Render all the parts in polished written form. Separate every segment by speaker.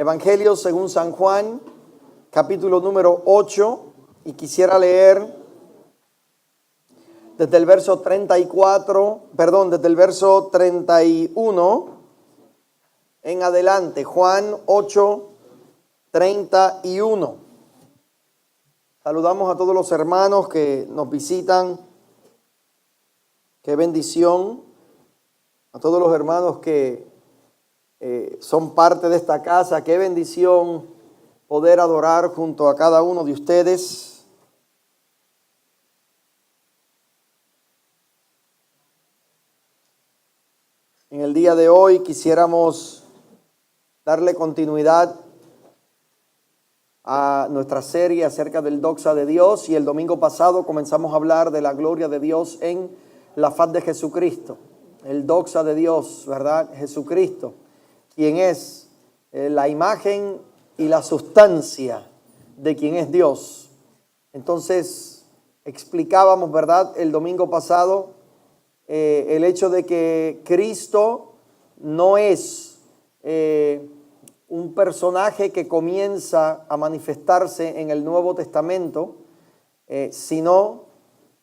Speaker 1: Evangelio según San Juan, capítulo número 8, y quisiera leer desde el verso 31 en adelante. Juan 8, 31. Saludamos a todos los hermanos que nos visitan. Qué bendición. A todos los hermanos que son parte de esta casa. Qué bendición poder adorar junto a cada uno de ustedes. En el día de hoy quisiéramos darle continuidad a nuestra serie acerca del doxa de Dios, y el domingo pasado comenzamos a hablar de la gloria de Dios en la faz de Jesucristo. El doxa de Dios, ¿verdad? Jesucristo, quien es la imagen y la sustancia de quien es Dios. Entonces explicábamos, ¿verdad?, el domingo pasado el hecho de que Cristo no es un personaje que comienza a manifestarse en el Nuevo Testamento, sino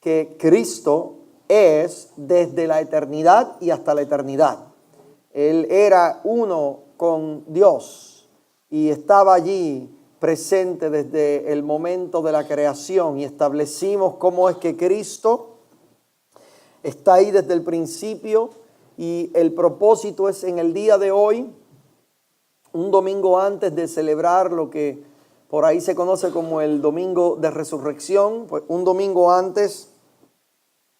Speaker 1: que Cristo es desde la eternidad y hasta la eternidad. Él era uno con Dios y estaba allí presente desde el momento de la creación, y establecimos cómo es que Cristo está ahí desde el principio, y el propósito es en el día de hoy, un domingo antes de celebrar lo que por ahí se conoce como el domingo de resurrección, pues un domingo antes,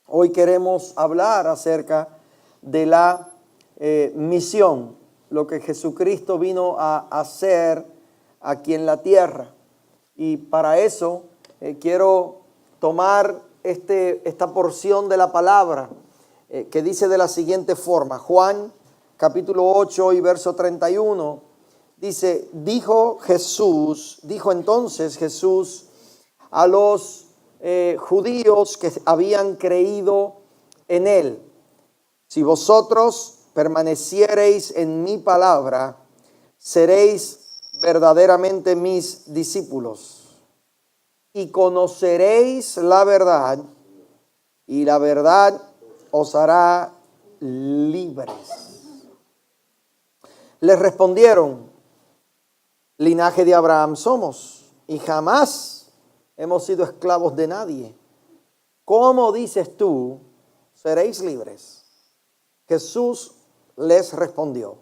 Speaker 1: hoy queremos hablar acerca de la misión, lo que Jesucristo vino a hacer aquí en la tierra. Y para eso quiero tomar esta porción de la palabra que dice de la siguiente forma. Juan capítulo 8 y verso 31 dice: dijo entonces Jesús a los judíos que habían creído en él: si vosotros permaneciereis en mi palabra, seréis verdaderamente mis discípulos, y conoceréis la verdad, y la verdad os hará libres. Les respondieron: linaje de Abraham somos, y jamás hemos sido esclavos de nadie. ¿Cómo dices tú, seréis libres? Jesús les respondió: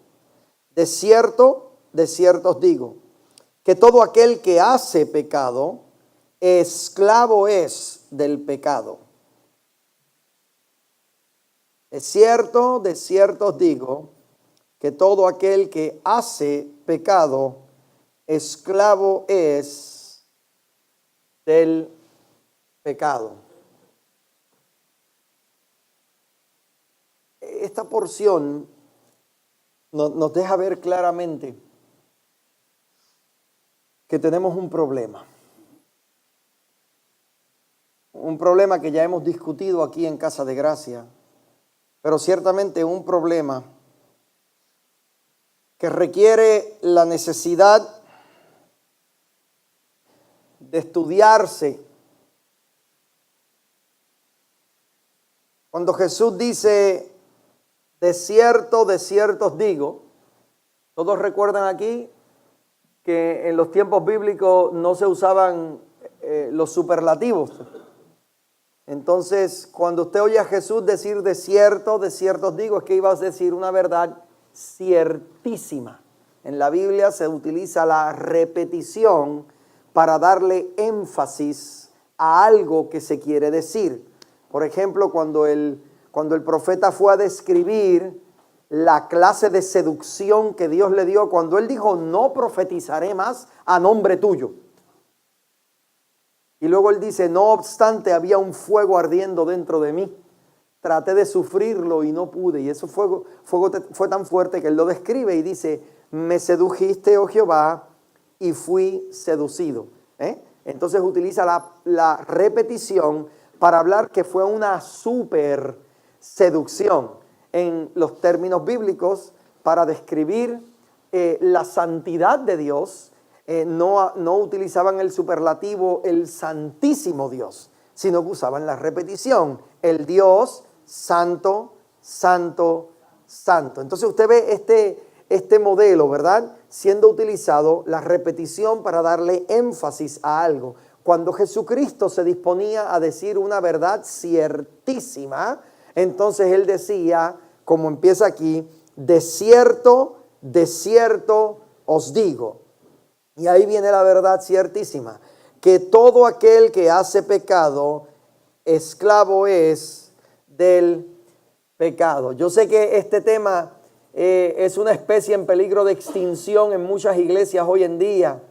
Speaker 1: de cierto os digo, que todo aquel que hace pecado, esclavo es del pecado. De cierto os digo, que todo aquel que hace pecado, esclavo es del pecado. Esta porción nos deja ver claramente que tenemos un problema. Un problema que ya hemos discutido aquí en Casa de Gracia, pero ciertamente un problema que requiere la necesidad de estudiarse. Cuando Jesús dice: de cierto os digo, todos recuerdan aquí que en los tiempos bíblicos no se usaban los superlativos. Entonces, cuando usted oye a Jesús decir de cierto os digo, es que iba a decir una verdad ciertísima. En la Biblia se utiliza la repetición para darle énfasis a algo que se quiere decir. Por ejemplo, cuando el profeta fue a describir la clase de seducción que Dios le dio, cuando él dijo: no profetizaré más a nombre tuyo. Y luego él dice: no obstante, había un fuego ardiendo dentro de mí. Traté de sufrirlo y no pude. Y ese fuego fue tan fuerte que él lo describe y dice: me sedujiste, oh Jehová, y fui seducido. Entonces utiliza la repetición para hablar que fue una super seducción en los términos bíblicos, para describir la santidad de Dios, no utilizaban el superlativo el santísimo Dios, sino que usaban la repetición, el Dios santo, santo, santo. Entonces usted ve este modelo, ¿verdad?, siendo utilizado, la repetición para darle énfasis a algo. Cuando Jesucristo se disponía a decir una verdad ciertísima, entonces Él decía, como empieza aquí, de cierto os digo. Y ahí viene la verdad ciertísima, que todo aquel que hace pecado, esclavo es del pecado. Yo sé que este tema es una especie en peligro de extinción en muchas iglesias hoy en día,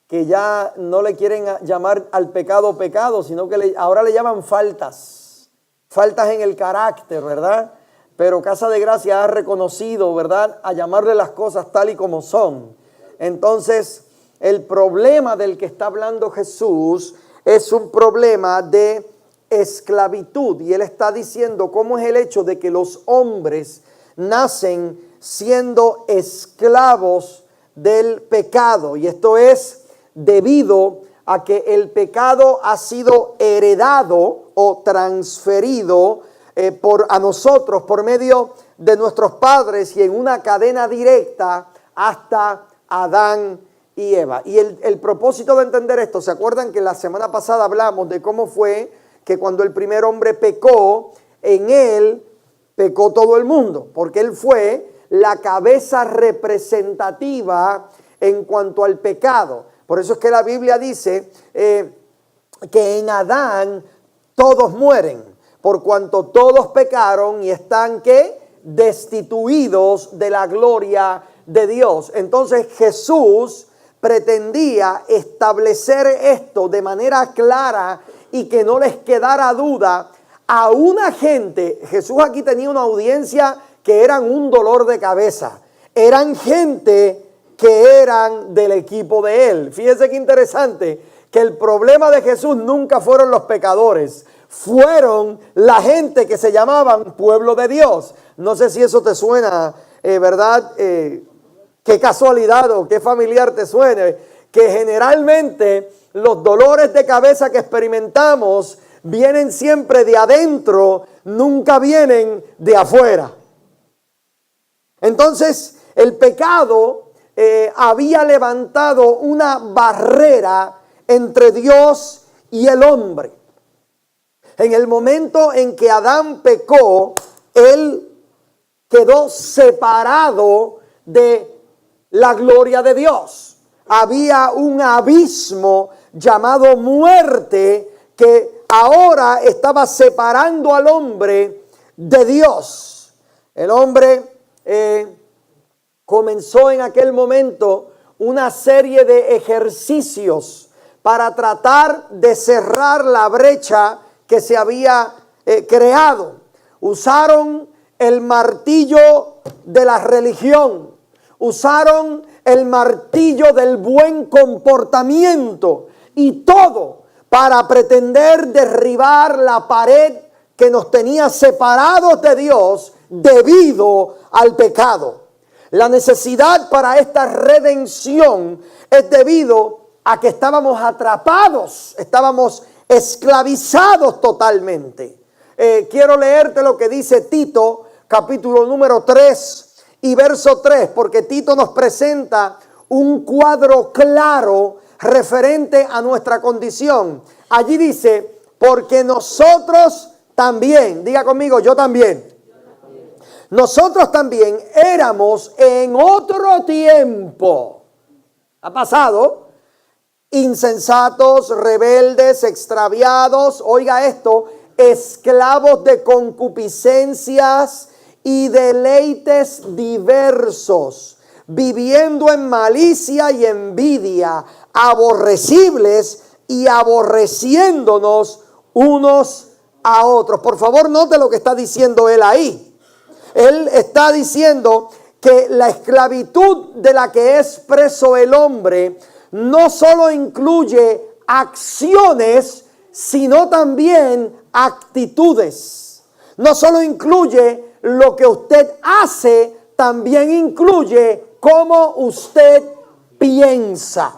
Speaker 1: que ya no le quieren llamar al pecado pecado, sino que ahora le llaman faltas en el carácter, ¿verdad? Pero Casa de Gracia ha reconocido, ¿verdad?, a llamarle las cosas tal y como son. Entonces, el problema del que está hablando Jesús es un problema de esclavitud. Y Él está diciendo cómo es el hecho de que los hombres nacen siendo esclavos del pecado. Y esto es debido a que el pecado ha sido heredado o transferido a nosotros por medio de nuestros padres y en una cadena directa hasta Adán y Eva. Y el propósito de entender esto, ¿se acuerdan que la semana pasada hablamos de cómo fue que cuando el primer hombre pecó, en él pecó todo el mundo? Porque él fue la cabeza representativa en cuanto al pecado. Por eso es que la Biblia dice que en Adán todos mueren, por cuanto todos pecaron y están ¿qué? Destituidos de la gloria de Dios. Entonces Jesús pretendía establecer esto de manera clara y que no les quedara duda a una gente. Jesús aquí tenía una audiencia que eran un dolor de cabeza. Eran gente que eran del equipo de él. Fíjense qué interesante, que el problema de Jesús nunca fueron los pecadores, fueron la gente que se llamaban pueblo de Dios. No sé si eso te suena, ¿verdad? Qué casualidad o qué familiar te suene, que generalmente los dolores de cabeza que experimentamos vienen siempre de adentro, nunca vienen de afuera. Entonces, el pecado había levantado una barrera entre Dios y el hombre. En el momento en que Adán pecó, él quedó separado de la gloria de Dios. Había un abismo llamado muerte que ahora estaba separando al hombre de Dios. El hombre comenzó en aquel momento una serie de ejercicios para tratar de cerrar la brecha que se había creado. Usaron el martillo de la religión, usaron el martillo del buen comportamiento y todo para pretender derribar la pared que nos tenía separados de Dios debido al pecado. La necesidad para esta redención es debido a que estábamos atrapados, estábamos esclavizados totalmente. Quiero leerte lo que dice Tito, capítulo número 3 y verso 3, porque Tito nos presenta un cuadro claro referente a nuestra condición. Allí dice, porque nosotros también, diga conmigo, yo también. Nosotros también éramos en otro tiempo, ha pasado, insensatos, rebeldes, extraviados, oiga esto, esclavos de concupiscencias y deleites diversos, viviendo en malicia y envidia, aborrecibles y aborreciéndonos unos a otros. Por favor, note lo que está diciendo él ahí. Él está diciendo que la esclavitud de la que es preso el hombre no solo incluye acciones, sino también actitudes. No solo incluye lo que usted hace, también incluye cómo usted piensa.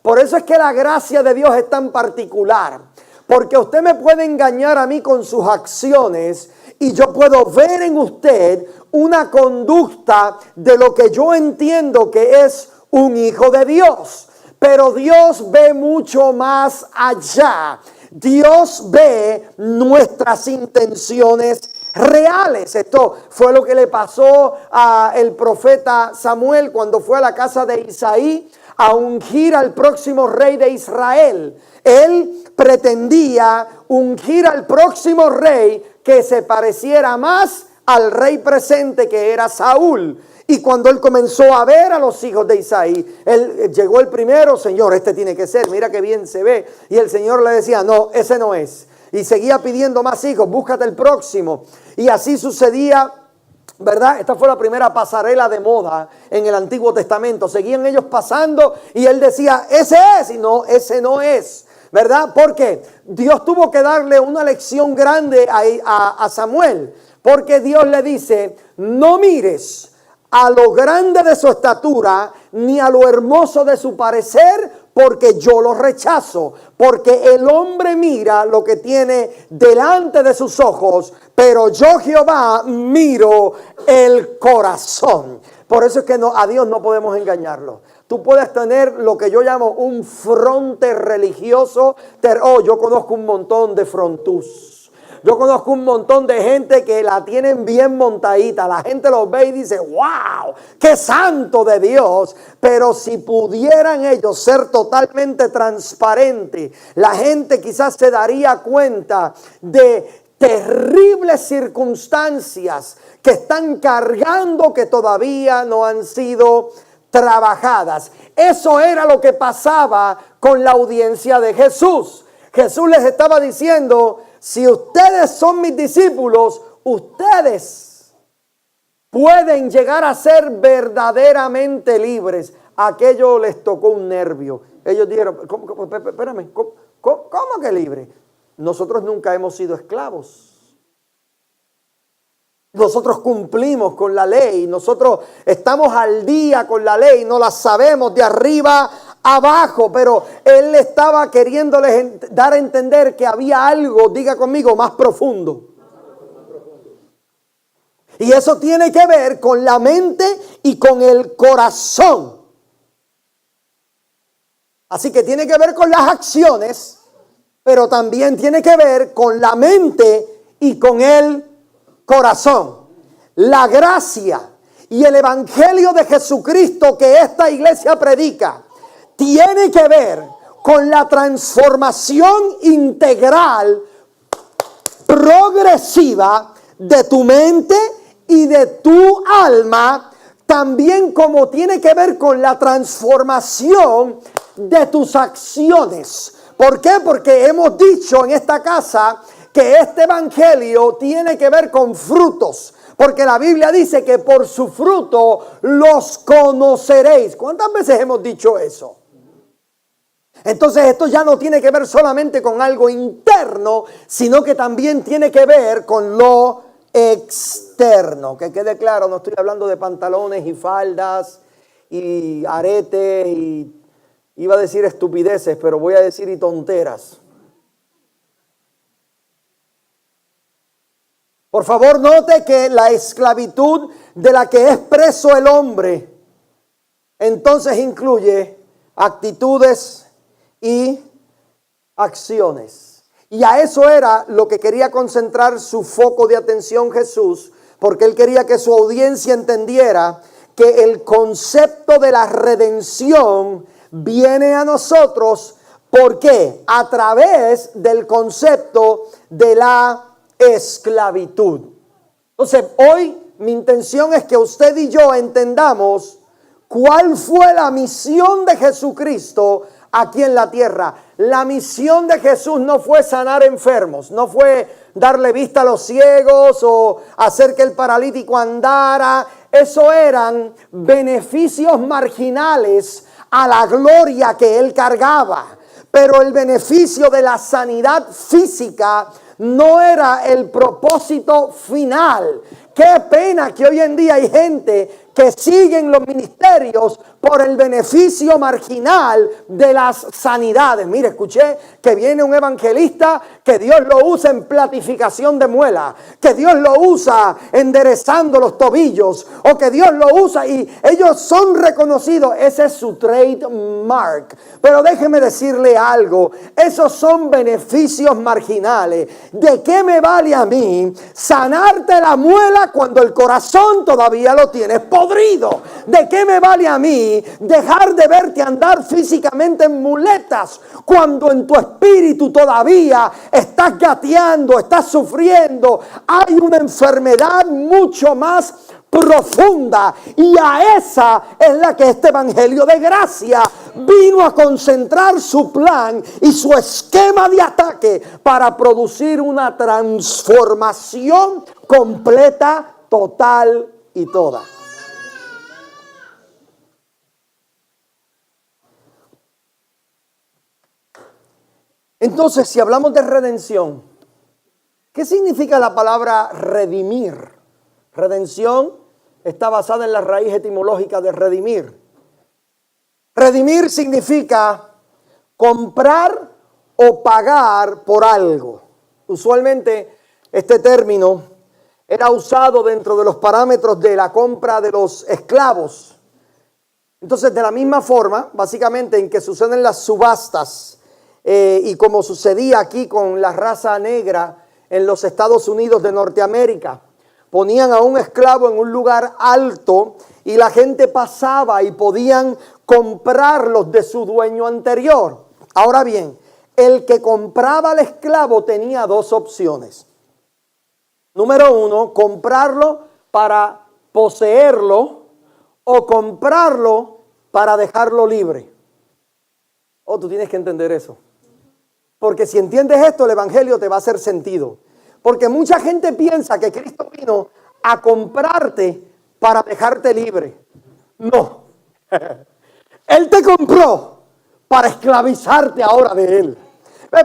Speaker 1: Por eso es que la gracia de Dios es tan particular. Porque usted me puede engañar a mí con sus acciones y yo puedo ver en usted una conducta de lo que yo entiendo que es un hijo de Dios. Pero Dios ve mucho más allá. Dios ve nuestras intenciones reales. Esto fue lo que le pasó al profeta Samuel cuando fue a la casa de Isaí a ungir al próximo rey de Israel. Él pretendía ungir al próximo rey que se pareciera más al rey presente, que era Saúl. Y cuando él comenzó a ver a los hijos de Isaí, él llegó el primero, Señor, este tiene que ser, mira qué bien se ve. Y el Señor le decía, no, ese no es. Y seguía pidiendo más hijos, búscate el próximo. Y así sucedía, ¿verdad? Esta fue la primera pasarela de moda en el Antiguo Testamento. Seguían ellos pasando y él decía, ese es, y no, ese no es. ¿Verdad? Porque Dios tuvo que darle una lección grande a Samuel. Porque Dios le dice, no mires a lo grande de su estatura, ni a lo hermoso de su parecer, porque yo lo rechazo. Porque el hombre mira lo que tiene delante de sus ojos, pero yo, Jehová, miro el corazón. Por eso es que a Dios no podemos engañarlo. Tú puedes tener lo que yo llamo un fronte religioso. Yo conozco un montón de frontús. Yo conozco un montón de gente que la tienen bien montadita. La gente los ve y dice, wow, qué santo de Dios. Pero si pudieran ellos ser totalmente transparentes, la gente quizás se daría cuenta de terribles circunstancias que están cargando, que todavía no han sido trabajadas. Eso era lo que pasaba con la audiencia de Jesús. Jesús les estaba diciendo, si ustedes son mis discípulos, ustedes pueden llegar a ser verdaderamente libres. A aquello les tocó un nervio. Ellos dijeron, espérame, ¿cómo que libre? Nosotros nunca hemos sido esclavos. Nosotros cumplimos con la ley, nosotros estamos al día con la ley, no la sabemos de arriba abajo, pero él estaba queriéndoles dar a entender que había algo, diga conmigo, más profundo. Y eso tiene que ver con la mente y con el corazón. Así que tiene que ver con las acciones, pero también tiene que ver con la mente y con el corazón. La gracia y el evangelio de Jesucristo que esta iglesia predica tiene que ver con la transformación integral, progresiva de tu mente y de tu alma, también como tiene que ver con la transformación de tus acciones. ¿Por qué? Porque hemos dicho en esta casa que este evangelio tiene que ver con frutos. Porque la Biblia dice que por su fruto los conoceréis. ¿Cuántas veces hemos dicho eso? Entonces esto ya no tiene que ver solamente con algo interno, sino que también tiene que ver con lo externo. Que quede claro, no estoy hablando de pantalones y faldas y aretes y iba a decir estupideces, pero voy a decir y tonteras. Por favor, note que la esclavitud de la que es preso el hombre, entonces incluye actitudes y acciones. Y a eso era lo que quería concentrar su foco de atención Jesús, porque él quería que su audiencia entendiera que el concepto de la redención viene a nosotros. ¿Por qué? A través del concepto de la esclavitud. Entonces, hoy mi intención es que usted y yo entendamos cuál fue la misión de Jesucristo aquí en la tierra. La misión de Jesús no fue sanar enfermos, no fue darle vista a los ciegos o hacer que el paralítico andara. Eso eran beneficios marginales a la gloria que él cargaba. Pero el beneficio de la sanidad física no era el propósito final. Qué pena que hoy en día hay gente que siguen los ministerios por el beneficio marginal de las sanidades. Mire, escuché que viene un evangelista que Dios lo usa en platificación de muela, que Dios lo usa enderezando los tobillos, o que Dios lo usa y ellos son reconocidos. Ese es su trademark. Pero déjeme decirle algo, esos son beneficios marginales. ¿De qué me vale a mí sanarte la muela cuando el corazón todavía lo tienes podrido? ¿De qué me vale a mí dejar de verte andar físicamente en muletas cuando en tu espíritu todavía estás gateando, estás sufriendo? Hay una enfermedad mucho más profunda, y a esa es la que este evangelio de gracia vino a concentrar su plan y su esquema de ataque para producir una transformación completa, total y toda. Entonces, si hablamos de redención, ¿qué significa la palabra redimir? Redención está basada en la raíz etimológica de redimir. Redimir significa comprar o pagar por algo. Usualmente este término era usado dentro de los parámetros de la compra de los esclavos. Entonces, de la misma forma, básicamente en que suceden las subastas, y como sucedía aquí con la raza negra en los Estados Unidos de Norteamérica, ponían a un esclavo en un lugar alto y la gente pasaba y podían comprarlos de su dueño anterior. Ahora bien, el que compraba al esclavo tenía dos opciones. Número uno, comprarlo para poseerlo o comprarlo para dejarlo libre. Oh, tú tienes que entender eso. Porque si entiendes esto, el evangelio te va a hacer sentido. Porque mucha gente piensa que Cristo vino a comprarte para dejarte libre. No. Él te compró para esclavizarte ahora de Él.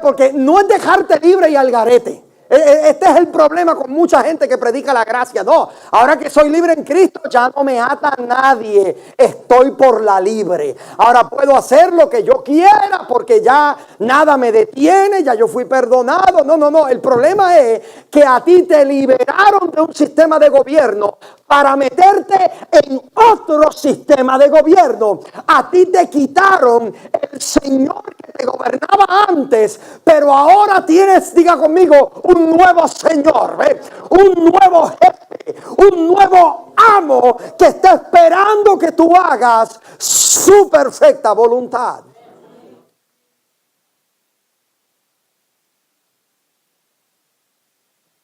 Speaker 1: Porque no es dejarte libre y al garete. Este es el problema con mucha gente que predica la gracia. No, ahora que soy libre en Cristo ya no me ata nadie. Estoy por la libre. Ahora puedo hacer lo que yo quiera porque ya nada me detiene, ya yo fui perdonado. No. El problema es que a ti te liberaron de un sistema de gobierno para meterte en otro sistema de gobierno. A ti te quitaron el Señor que te gobernaba antes, pero ahora tienes, diga conmigo, un nuevo Señor, un nuevo jefe, un nuevo amo que está esperando que tú hagas su perfecta voluntad.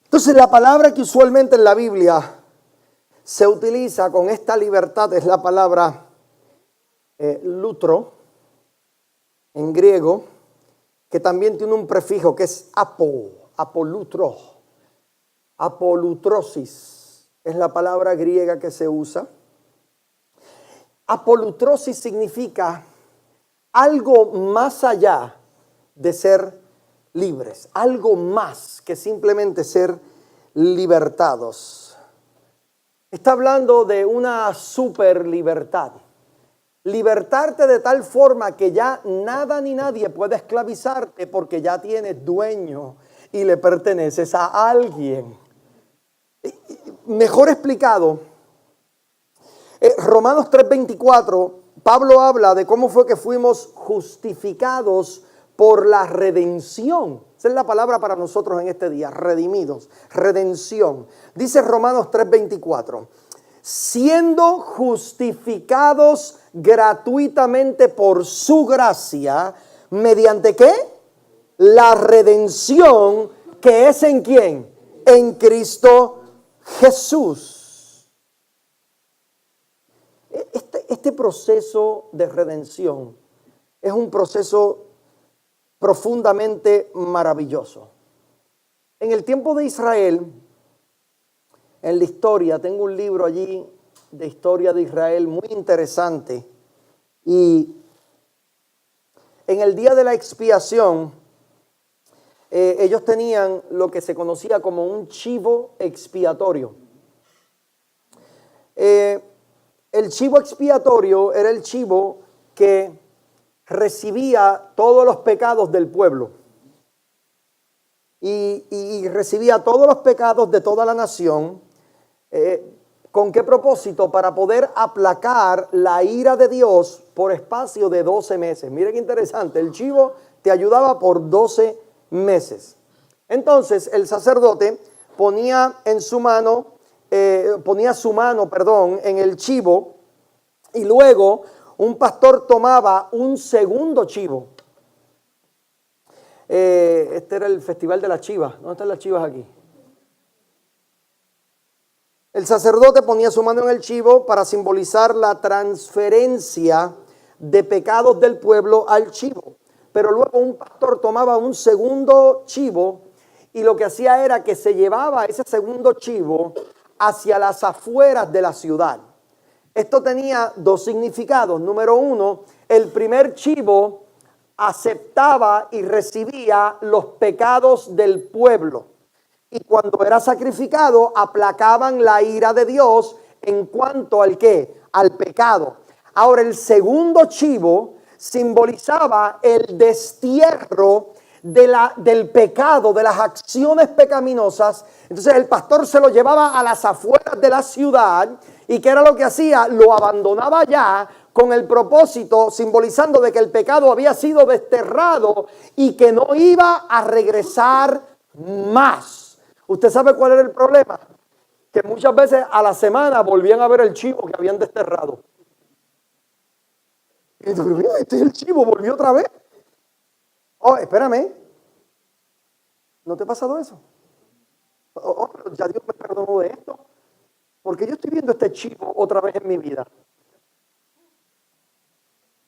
Speaker 1: Entonces, la palabra que usualmente en la Biblia se utiliza con esta libertad es la palabra lutro en griego, que también tiene un prefijo que es apolutro. Apolutrosis es la palabra griega que se usa. Apolutrosis significa algo más allá de ser libres, algo más que simplemente ser libertados. Está hablando de una super libertad. Libertarte de tal forma que ya nada ni nadie puede esclavizarte porque ya tienes dueño y le perteneces a alguien. Mejor explicado, Romanos 3:24, Pablo habla de cómo fue que fuimos justificados por la redención. Esa es la palabra para nosotros en este día, redimidos, redención. Dice Romanos 3:24, siendo justificados gratuitamente por su gracia, ¿mediante qué? La redención que es ¿en quién? En Cristo Jesús. Este proceso de redención es un proceso profundamente maravilloso. En el tiempo de Israel, en la historia, tengo un libro allí de historia de Israel muy interesante, y en el día de la expiación ellos tenían lo que se conocía como un chivo expiatorio. el chivo expiatorio era el chivo que recibía todos los pecados del pueblo. Y recibía todos los pecados de toda la nación. ¿Con qué propósito? Para poder aplacar la ira de Dios por espacio de 12 meses. Mire qué interesante, el chivo te ayudaba por 12 meses. Entonces el sacerdote ponía su mano, en el chivo, y luego un pastor tomaba un segundo chivo. Este era el festival de las chivas. ¿Dónde están las chivas aquí? El sacerdote ponía su mano en el chivo para simbolizar la transferencia de pecados del pueblo al chivo. Pero luego un pastor tomaba un segundo chivo y lo que hacía era que se llevaba ese segundo chivo hacia las afueras de la ciudad. Esto tenía dos significados. Número uno, el primer chivo aceptaba y recibía los pecados del pueblo. Y cuando era sacrificado, aplacaban la ira de Dios en cuanto al ¿qué? Al pecado. Ahora, el segundo chivo simbolizaba el destierro del pecado, de las acciones pecaminosas. Entonces el pastor se lo llevaba a las afueras de la ciudad. ¿Y qué era lo que hacía? Lo abandonaba allá con el propósito, simbolizando de que el pecado había sido desterrado y que no iba a regresar más. ¿Usted sabe cuál era el problema? Que muchas veces a la semana volvían a ver el chivo que habían desterrado. Y yo, mira, este es el chivo, volvió otra vez. Oh, espérame. ¿No te ha pasado eso? Oh, pero ya Dios me perdonó de esto. Porque yo estoy viendo este chivo otra vez en mi vida.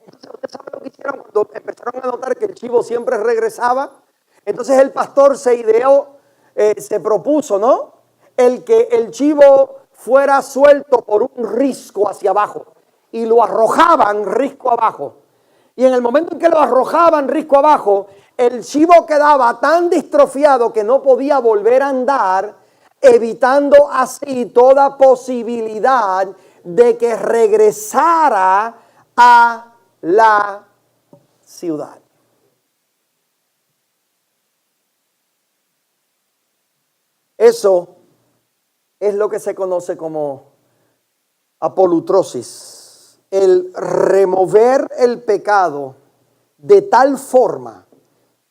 Speaker 1: Entonces, ¿usted sabe lo que hicieron cuando empezaron a notar que el chivo siempre regresaba? Entonces el pastor se ideó, se propuso, ¿no? El que el chivo fuera suelto por un risco hacia abajo. Y lo arrojaban risco abajo. Y en el momento en que lo arrojaban risco abajo, el chivo quedaba tan distrofiado que no podía volver a andar, evitando así toda posibilidad de que regresara a la ciudad. Eso es lo que se conoce como apolutrosis, el remover el pecado de tal forma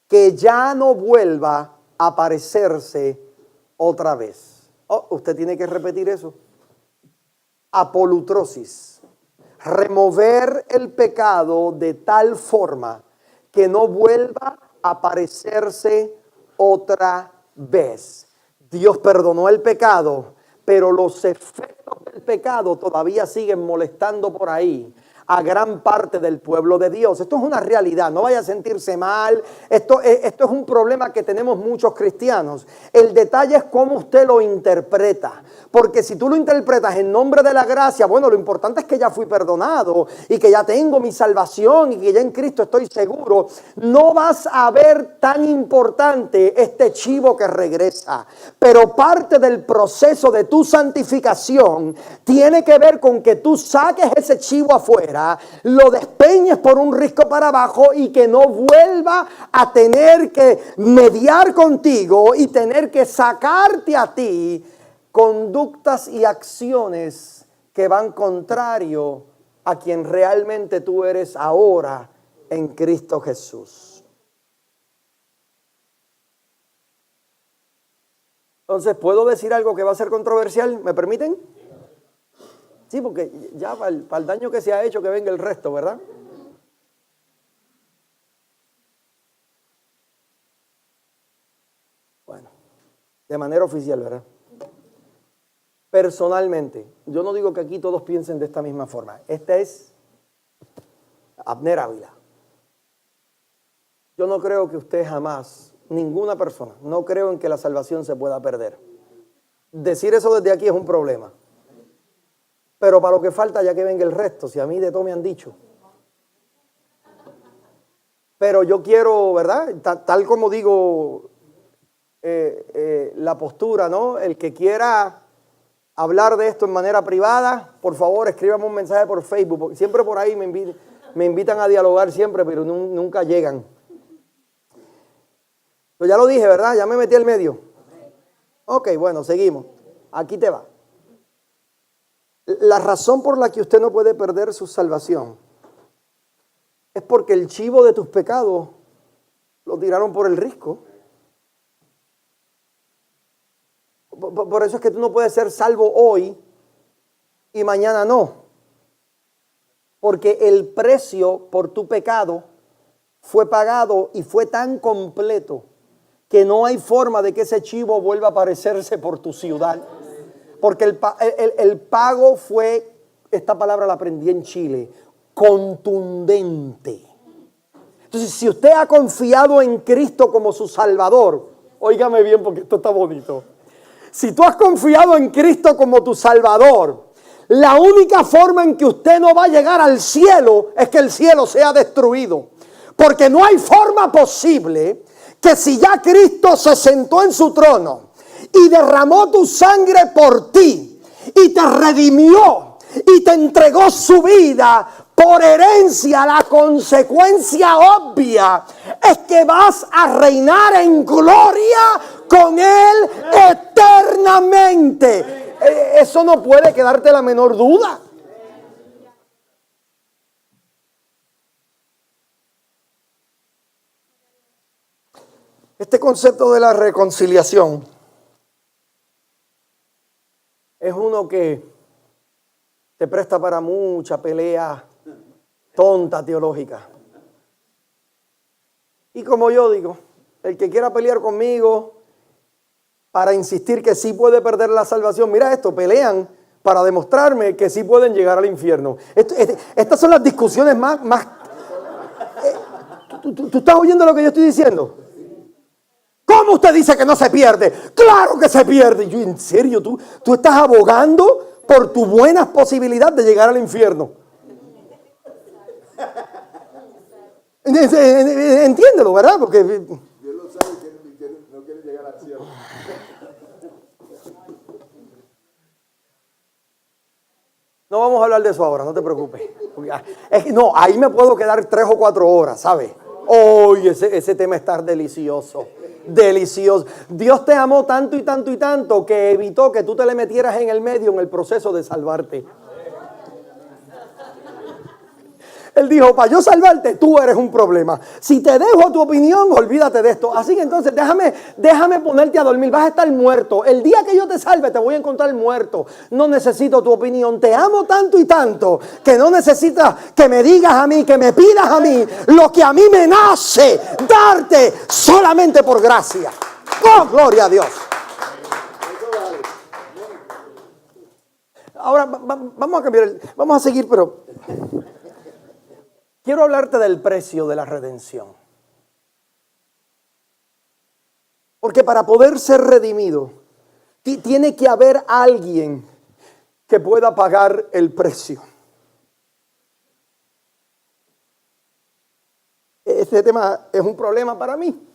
Speaker 1: que ya no vuelva a aparecerse otra vez. Oh, usted tiene que repetir eso. Apolutrosis, remover el pecado de tal forma que no vuelva a aparecerse otra vez. Dios perdonó el pecado, pero los efectos del pecado todavía siguen molestando por ahí a gran parte del pueblo de Dios. Esto es una realidad, no vaya a sentirse mal. Esto es un problema que tenemos muchos cristianos. El detalle es cómo usted lo interpreta. Porque si tú lo interpretas en nombre de la gracia, bueno, lo importante es que ya fui perdonado y que ya tengo mi salvación y que ya en Cristo estoy seguro. No vas a ver tan importante este chivo que regresa. Pero parte del proceso de tu santificación tiene que ver con que tú saques ese chivo afuera, lo despeñes por un risco para abajo y que no vuelva a tener que mediar contigo y tener que sacarte a ti conductas y acciones que van contrario a quien realmente tú eres ahora en Cristo Jesús. Entonces, ¿puedo decir algo que va a ser controversial? ¿Me permiten? Sí, porque ya para el daño que se ha hecho, que venga el resto, ¿verdad? Bueno, de manera oficial, ¿verdad? Personalmente, yo no digo que aquí todos piensen de esta misma forma. Esta es Abner Ávila. Yo no creo que usted jamás, ninguna persona, no creo en que la salvación se pueda perder. Decir eso desde aquí es un problema. Pero para lo que falta ya que venga el resto, si a mí de todo me han dicho. Pero yo quiero, ¿verdad? Tal como digo la postura, ¿no? El que quiera hablar de esto en manera privada, por favor, escríbame un mensaje por Facebook, porque siempre por ahí me invitan a dialogar siempre, pero nunca llegan. Pues ya lo dije, ¿verdad? Ya me metí al medio. Ok, bueno, seguimos. Aquí te va. La razón por la que usted no puede perder su salvación es porque el chivo de tus pecados lo tiraron por el risco. Por eso es que tú no puedes ser salvo hoy y mañana no. Porque el precio por tu pecado fue pagado y fue tan completo que no hay forma de que ese chivo vuelva a aparecerse por tu ciudad. Porque el pago fue, esta palabra la aprendí en Chile, contundente. Entonces, si usted ha confiado en Cristo como su Salvador, óigame bien porque esto está bonito. Si tú has confiado en Cristo como tu Salvador, la única forma en que usted no va a llegar al cielo es que el cielo sea destruido. Porque no hay forma posible que si ya Cristo se sentó en su trono y derramó tu sangre por ti y te redimió y te entregó su vida por herencia, la consecuencia obvia es que vas a reinar en gloria con Él eternamente. Eso no puede quedarte la menor duda. Este concepto de la reconciliación es uno que te presta para mucha pelea tonta teológica. Y como yo digo, el que quiera pelear conmigo para insistir que sí puede perder la salvación, mira esto, pelean para demostrarme que sí pueden llegar al infierno. Estas son las discusiones más ¿tú estás oyendo lo que yo estoy diciendo? ¿Cómo usted dice que no se pierde? ¡Claro que se pierde! Yo, ¿en serio? ¿Tú estás abogando por tu buena posibilidad de llegar al infierno? Entiéndelo, ¿verdad? Porque Dios lo sabe que no quiere llegar al cielo. No vamos a hablar de eso ahora, no te preocupes. No, ahí me puedo quedar 3 o 4 horas, ¿sabes? Oye, ese tema está delicioso. Delicioso. Dios te amó tanto y tanto y tanto que evitó que tú te le metieras en el medio en el proceso de salvarte. Él dijo, para yo salvarte, tú eres un problema. Si te dejo tu opinión, olvídate de esto. Así que entonces déjame ponerte a dormir. Vas a estar muerto. El día que yo te salve, te voy a encontrar muerto. No necesito tu opinión. Te amo tanto y tanto que no necesitas que me digas a mí, que me pidas a mí lo que a mí me nace darte solamente por gracia. ¡Oh, gloria a Dios! Ahora vamos a cambiar, vamos a seguir, pero quiero hablarte del precio de la redención. Porque para poder ser redimido, tiene que haber alguien que pueda pagar el precio. Este tema es un problema para mí.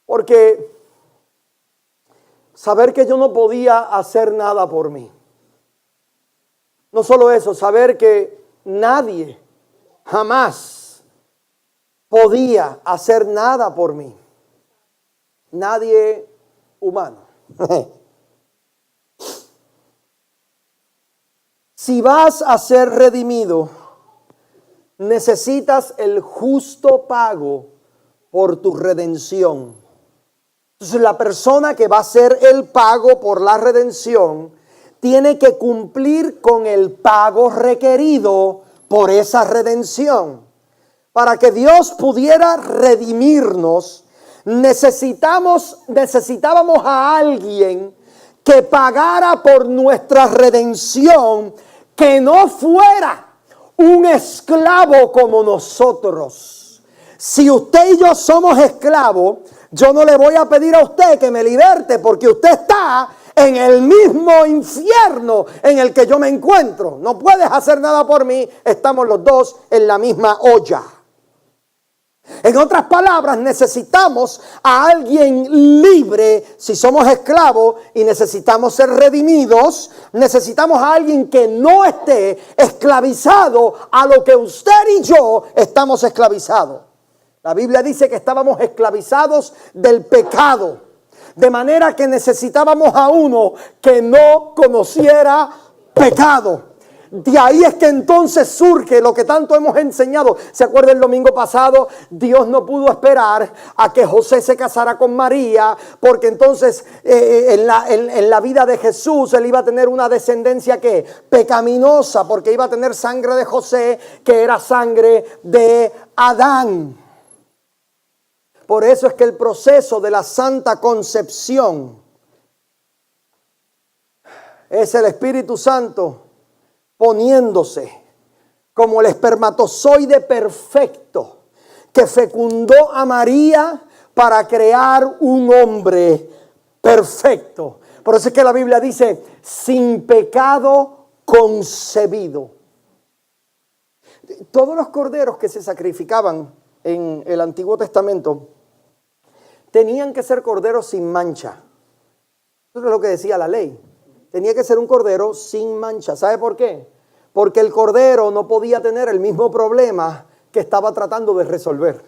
Speaker 1: Porque saber que yo no podía hacer nada por mí. No solo eso, saber que nadie jamás podía hacer nada por mí. Nadie humano. Si vas a ser redimido, necesitas el justo pago por tu redención. Entonces la persona que va a hacer el pago por la redención tiene que cumplir con el pago requerido por esa redención. Para que Dios pudiera redimirnos, necesitábamos a alguien que pagara por nuestra redención, que no fuera un esclavo como nosotros. Si usted y yo somos esclavos, yo no le voy a pedir a usted que me liberte porque usted está en el mismo infierno en el que yo me encuentro. No puedes hacer nada por mí, estamos los dos en la misma olla. En otras palabras, necesitamos a alguien libre si somos esclavos y necesitamos ser redimidos. Necesitamos a alguien que no esté esclavizado a lo que usted y yo estamos esclavizados. La Biblia dice que estábamos esclavizados del pecado, de manera que necesitábamos a uno que no conociera pecado. De ahí es que entonces surge lo que tanto hemos enseñado. ¿Se acuerda el domingo pasado? Dios no pudo esperar a que José se casara con María, porque entonces en la vida de Jesús él iba a tener una descendencia que pecaminosa, porque iba a tener sangre de José, que era sangre de Adán. Por eso es que el proceso de la Santa Concepción es el Espíritu Santo poniéndose como el espermatozoide perfecto que fecundó a María para crear un hombre perfecto. Por eso es que la Biblia dice, sin pecado concebido. Todos los corderos que se sacrificaban en el Antiguo Testamento tenían que ser corderos sin mancha. Eso es lo que decía la ley. Tenía que ser un cordero sin mancha. ¿Sabe por qué? Porque el cordero no podía tener el mismo problema que estaba tratando de resolver.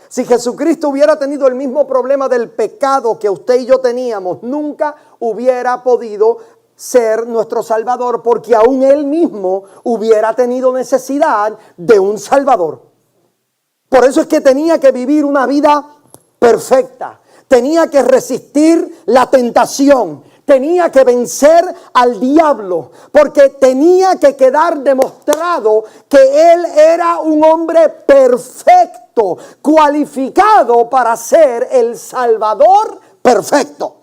Speaker 1: Si Jesucristo hubiera tenido el mismo problema del pecado que usted y yo teníamos, nunca hubiera podido ser nuestro Salvador, porque aún Él mismo hubiera tenido necesidad de un Salvador. Por eso es que tenía que vivir una vida perfecta. Tenía que resistir la tentación, tenía que vencer al diablo, porque tenía que quedar demostrado que él era un hombre perfecto, cualificado para ser el Salvador perfecto.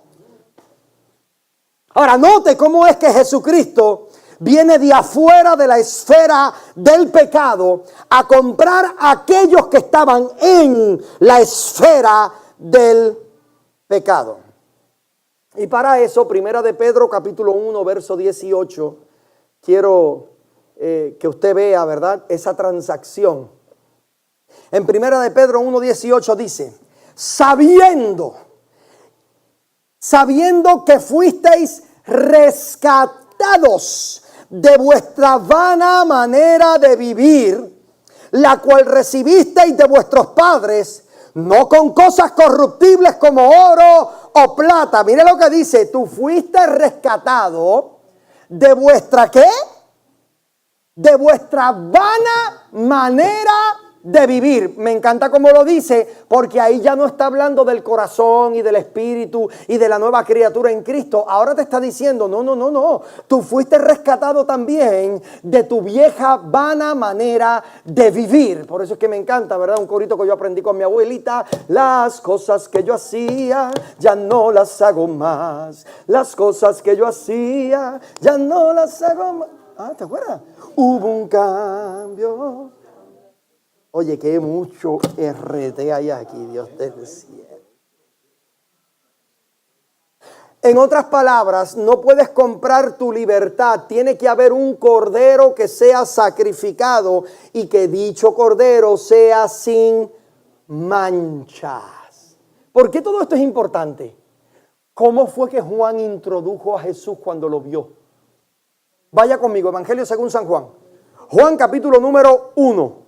Speaker 1: Ahora, note cómo es que Jesucristo viene de afuera de la esfera del pecado a comprar a aquellos que estaban en la esfera del pecado. Y para eso, Primera de Pedro, capítulo 1, verso 18, quiero que usted vea, ¿verdad?, esa transacción. En Primera de Pedro 1, 18 dice, sabiendo que fuisteis rescatados de vuestra vana manera de vivir, la cual recibisteis de vuestros padres, no con cosas corruptibles como oro o plata. Mire lo que dice, tú fuiste rescatado de vuestra ¿qué? De vuestra vana manera de vivir. Me encanta cómo lo dice, porque ahí ya no está hablando del corazón y del espíritu y de la nueva criatura en Cristo. Ahora te está diciendo, no. Tú fuiste rescatado también de tu vieja vana manera de vivir. Por eso es que me encanta, ¿verdad? Un corito que yo aprendí con mi abuelita. Las cosas que yo hacía, ya no las hago más. Las cosas que yo hacía, ya no las hago más. Ah, ¿te acuerdas? Hubo un cambio. Oye, que mucho RT hay aquí, Dios del cielo. En otras palabras, no puedes comprar tu libertad. Tiene que haber un cordero que sea sacrificado y que dicho cordero sea sin manchas. ¿Por qué todo esto es importante? ¿Cómo fue que Juan introdujo a Jesús cuando lo vio? Vaya conmigo, Evangelio según San Juan. Juan capítulo número 1.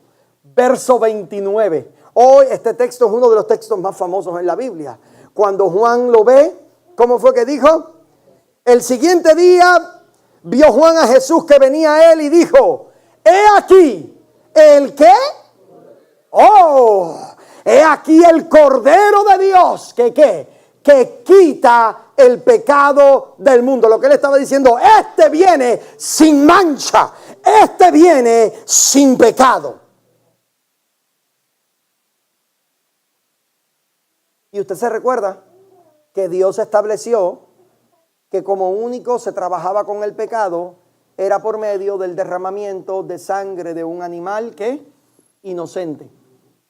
Speaker 1: Verso 29. Hoy este texto es uno de los textos más famosos en la Biblia. Cuando Juan lo ve, ¿cómo fue que dijo? El siguiente día vio Juan a Jesús que venía a él y dijo, he aquí, ¿el qué? Oh, he aquí el Cordero de Dios, ¿que qué? Que quita el pecado del mundo. Lo que él estaba diciendo, este viene sin mancha, este viene sin pecado. Y usted se recuerda que Dios estableció que como único se trabajaba con el pecado era por medio del derramamiento de sangre de un animal que inocente.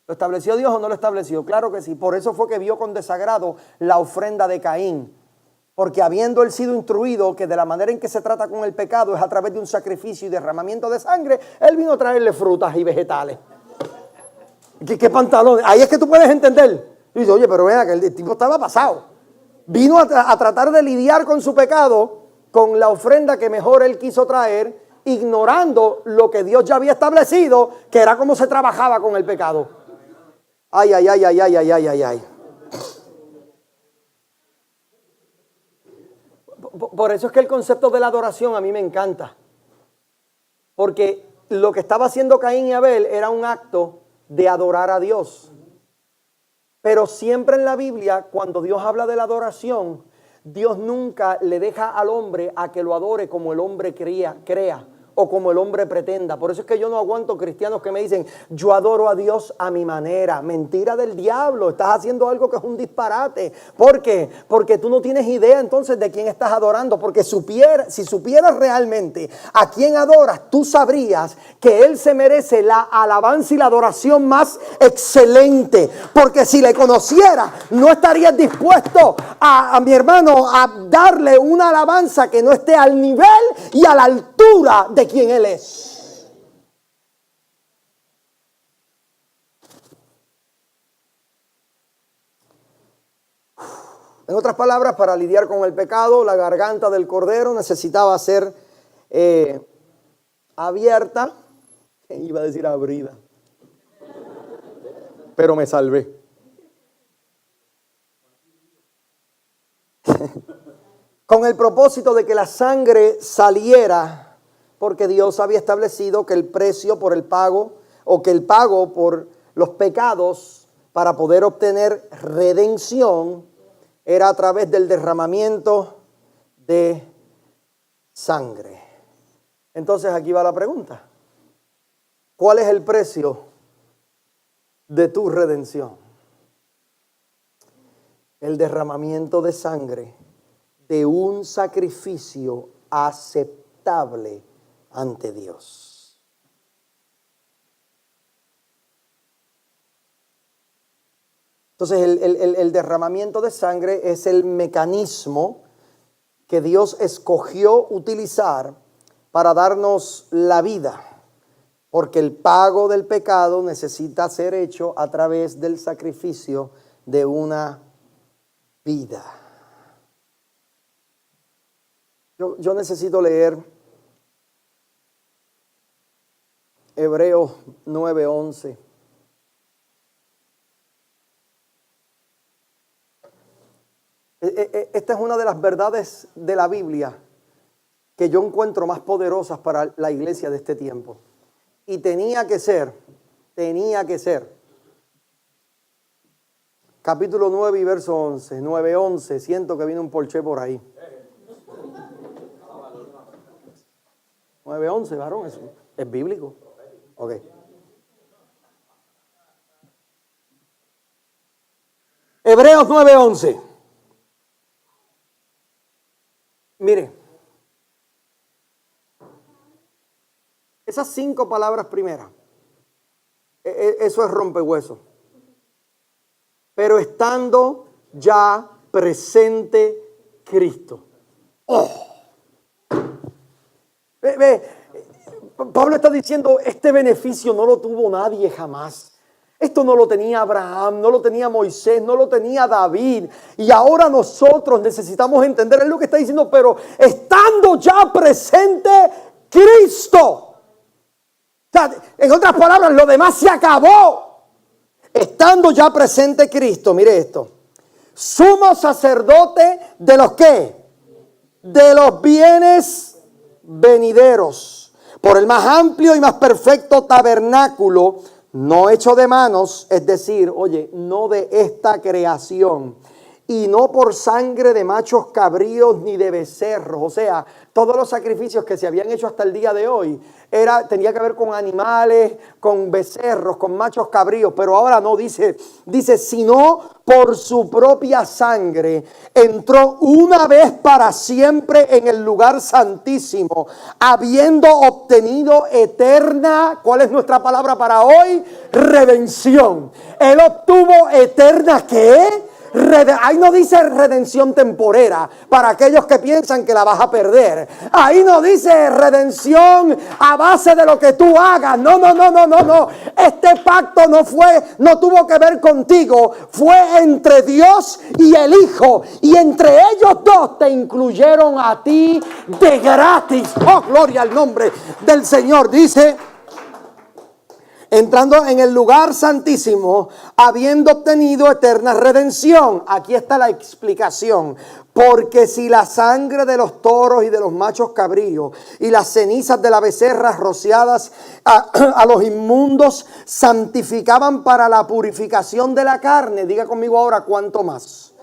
Speaker 1: ¿Lo estableció Dios o no lo estableció? Claro que sí. Por eso fue que vio con desagrado la ofrenda de Caín. Porque habiendo él sido instruido que de la manera en que se trata con el pecado es a través de un sacrificio y derramamiento de sangre, él vino a traerle frutas y vegetales. ¿Qué pantalones? Ahí es que tú puedes entender. Y dices, oye, pero vea que el tipo estaba pasado. Vino a tratar de lidiar con su pecado con la ofrenda que mejor él quiso traer, ignorando lo que Dios ya había establecido, que era cómo se trabajaba con el pecado. Ay, ay, ay, ay, ay, ay, ay, ay, ay. Por eso es que el concepto de la adoración a mí me encanta. Porque lo que estaba haciendo Caín y Abel era un acto de adorar a Dios. Pero siempre en la Biblia, cuando Dios habla de la adoración, Dios nunca le deja al hombre a que lo adore como el hombre crea o como el hombre pretenda. Por eso es que yo no aguanto cristianos que me dicen, yo adoro a Dios a mi manera. Mentira del diablo, estás haciendo algo que es un disparate. ¿Por qué? Porque tú no tienes idea entonces de quién estás adorando. Porque si supieras realmente a quién adoras, tú sabrías que Él se merece la alabanza y la adoración más excelente. Porque si le conocieras, no estarías dispuesto a mi hermano a darle una alabanza que no esté al nivel y a la altura de quien Él es. En otras palabras, para lidiar con el pecado, la garganta del cordero necesitaba ser abierta. Iba a decir abrida, pero me salvé. Con el propósito de que la sangre saliera, porque Dios había establecido que el precio por el pago, o que el pago por los pecados para poder obtener redención era a través del derramamiento de sangre. Entonces aquí va la pregunta. ¿Cuál es el precio de tu redención? El derramamiento de sangre de un sacrificio aceptable ante Dios. Entonces el derramamiento de sangre es el mecanismo que Dios escogió utilizar para darnos la vida, porque el pago del pecado necesita ser hecho a través del sacrificio de una vida. Yo necesito leer Hebreos 9:11. Esta es una de las verdades de la Biblia que yo encuentro más poderosas para la iglesia de este tiempo. Y tenía que ser. Capítulo 9 y verso 11. 9:11. Siento que viene un Porsche por ahí. 9:11, varón, es bíblico. Ok. Hebreos 9:11. Mire, esas 5 palabras primeras, eso es rompehueso. Pero estando ya presente Cristo. ¡Oh! Pablo está diciendo, este beneficio no lo tuvo nadie jamás. Esto no lo tenía Abraham, no lo tenía Moisés, no lo tenía David. Y ahora nosotros necesitamos entender, es lo que está diciendo, pero estando ya presente Cristo. O sea, en otras palabras, lo demás se acabó. Estando ya presente Cristo, mire esto. Sumo sacerdote de los ¿qué? De los bienes venideros. Por el más amplio y más perfecto tabernáculo, no hecho de manos, es decir, oye, no de esta creación, y no por sangre de machos cabríos ni de becerros. O sea, todos los sacrificios que se habían hecho hasta el día de hoy tenía que ver con animales, con becerros, con machos cabríos, pero ahora no, dice, sino por su propia sangre entró una vez para siempre en el lugar santísimo, habiendo obtenido eterna, ¿cuál es nuestra palabra para hoy? Redención. Él obtuvo eterna, ¿qué? Ahí no dice redención temporera para aquellos que piensan que la vas a perder. Ahí no dice redención a base de lo que tú hagas. No. Este pacto no tuvo que ver contigo. Fue entre Dios y el Hijo. Y entre ellos dos te incluyeron a ti de gratis. Oh, gloria al nombre del Señor. Dice: entrando en el lugar santísimo, habiendo obtenido eterna redención. Aquí está la explicación. Porque si la sangre de los toros y de los machos cabríos y las cenizas de la becerra rociadas a los inmundos santificaban para la purificación de la carne, diga conmigo ahora, ¿cuánto más?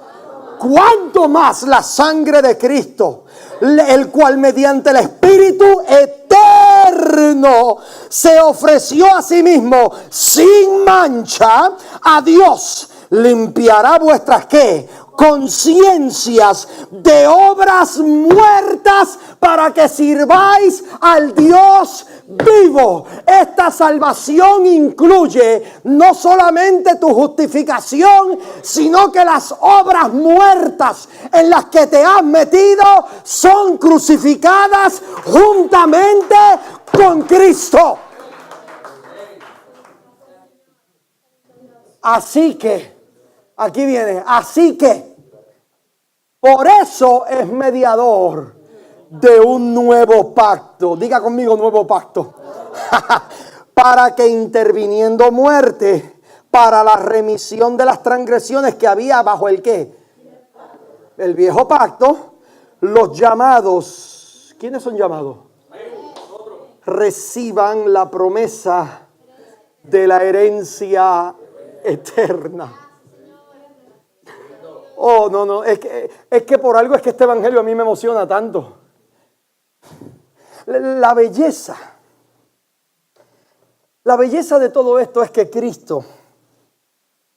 Speaker 1: ¿Cuánto más la sangre de Cristo, el cual mediante el Espíritu eterno se ofreció a sí mismo sin mancha a Dios, limpiará vuestras ¿qué? Conciencias de obras muertas para que sirváis al Dios vivo. Esta salvación incluye no solamente tu justificación, sino que las obras muertas en las que te has metido son crucificadas juntamente con Cristo. Así que, aquí viene, así que, por eso es mediador de un nuevo pacto. Diga conmigo, nuevo pacto. Para que interviniendo muerte, para la remisión de las transgresiones que había bajo el ¿qué? El viejo pacto, los llamados, ¿quiénes son llamados? Reciban la promesa de la herencia eterna. Oh, no, es que por algo es que este evangelio a mí me emociona tanto. La belleza de todo esto es que Cristo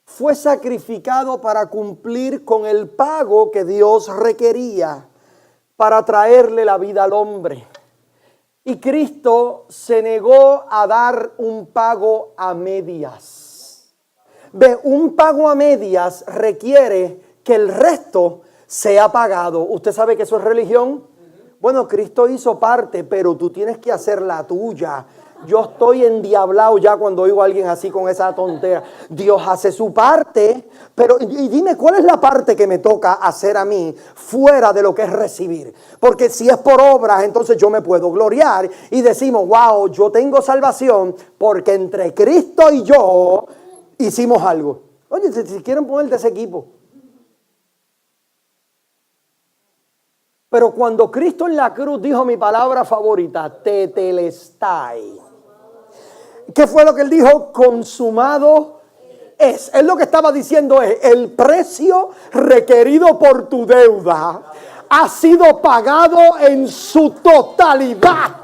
Speaker 1: fue sacrificado para cumplir con el pago que Dios requería para traerle la vida al hombre. Y Cristo se negó a dar un pago a medias. Un pago a medias requiere que el resto sea pagado. ¿Usted sabe que eso es religión? Bueno, Cristo hizo parte, pero tú tienes que hacer la tuya. Yo estoy endiablado ya cuando oigo a alguien así con esa tontera. Dios hace su parte, pero y dime cuál es la parte que me toca hacer a mí fuera de lo que es recibir. Porque si es por obras, entonces yo me puedo gloriar y decimos, wow, yo tengo salvación porque entre Cristo y yo hicimos algo. Oye, si quieren ponerte ese equipo. Pero cuando Cristo en la cruz dijo mi palabra favorita, tetelestai. ¿Qué fue lo que él dijo? Consumado es. Él lo que estaba diciendo es, el precio requerido por tu deuda ha sido pagado en su totalidad.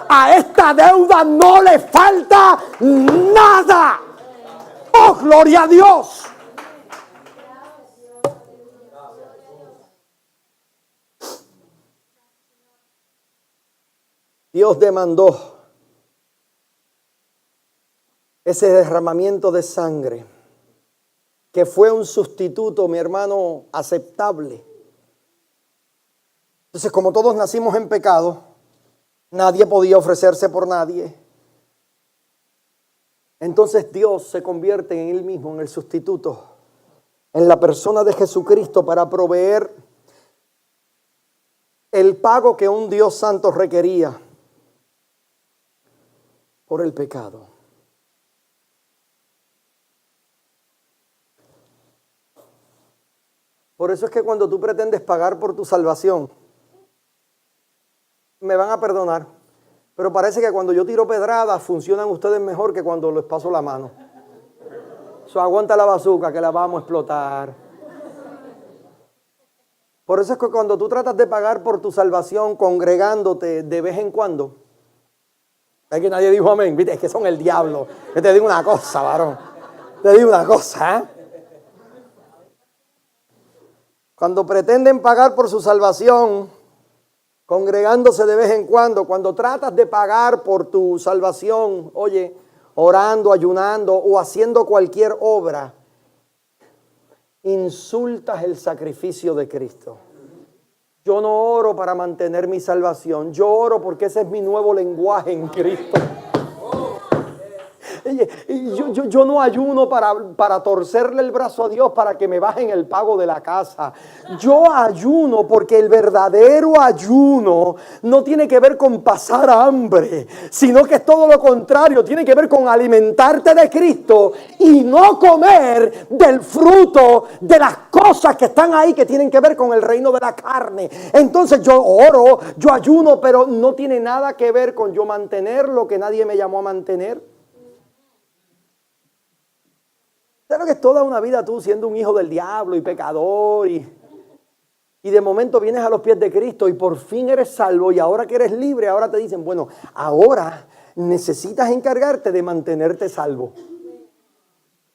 Speaker 1: A esta deuda no le falta nada. ¡Oh, gloria a Dios! Dios demandó ese derramamiento de sangre, que fue un sustituto, mi hermano, aceptable. Entonces, como todos nacimos en pecado, nadie podía ofrecerse por nadie. Entonces Dios se convierte en Él mismo, en el sustituto, en la persona de Jesucristo para proveer el pago que un Dios santo requería por el pecado. Por eso es que cuando tú pretendes pagar por tu salvación, me van a perdonar, pero parece que cuando yo tiro pedradas funcionan ustedes mejor que cuando les paso la mano. Aguanta la bazuca que la vamos a explotar. Por eso es que cuando tú tratas de pagar por tu salvación congregándote de vez en cuando, es que nadie dijo amén, ¿viste? Es que son el diablo. Yo te digo una cosa, varón. Te digo una cosa, ¿eh? Cuando pretenden pagar por su salvación, congregándose de vez en cuando tratas de pagar por tu salvación, oye, orando, ayunando o haciendo cualquier obra, insultas el sacrificio de Cristo. Yo no oro para mantener mi salvación, yo oro porque ese es mi nuevo lenguaje en Cristo. Yo no ayuno para torcerle el brazo a Dios para que me bajen el pago de la casa. Yo ayuno porque el verdadero ayuno no tiene que ver con pasar hambre, sino que es todo lo contrario, tiene que ver con alimentarte de Cristo y no comer del fruto de las cosas que están ahí que tienen que ver con el reino de la carne. Entonces yo oro, yo ayuno, pero no tiene nada que ver con yo mantener lo que nadie me llamó a mantener. ¿Sabes que es toda una vida tú siendo un hijo del diablo y pecador y de momento vienes a los pies de Cristo y por fin eres salvo y ahora que eres libre, ahora te dicen, bueno, ahora necesitas encargarte de mantenerte salvo?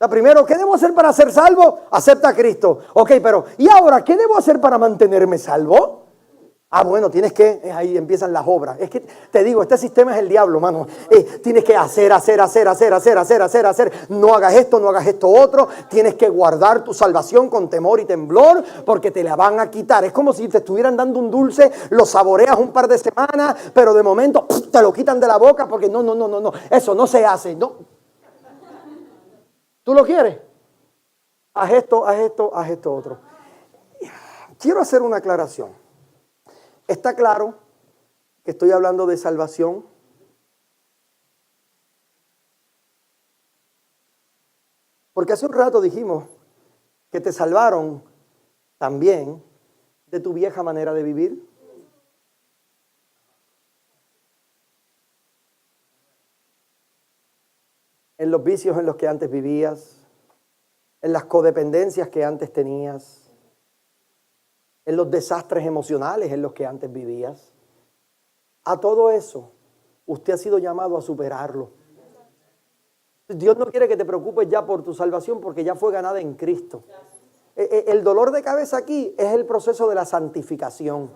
Speaker 1: Primero, ¿qué debo hacer para ser salvo? Acepta a Cristo. Ok, pero ¿y ahora qué debo hacer para mantenerme salvo? Bueno, tienes que, ahí empiezan las obras. Es que te digo, este sistema es el diablo, mano. Tienes que hacer. No hagas esto otro. Tienes que guardar tu salvación con temor y temblor porque te la van a quitar. Es como si te estuvieran dando un dulce, lo saboreas un par de semanas, pero de momento te lo quitan de la boca porque no. Eso no se hace, no. ¿Tú lo quieres? Haz esto otro. Quiero hacer una aclaración. ¿Está claro que estoy hablando de salvación? Porque hace un rato dijimos que te salvaron también de tu vieja manera de vivir. En los vicios en los que antes vivías, en las codependencias que antes tenías, en los desastres emocionales en los que antes vivías. A todo eso, usted ha sido llamado a superarlo. Dios no quiere que te preocupes ya por tu salvación porque ya fue ganada en Cristo. El dolor de cabeza aquí es el proceso de la santificación.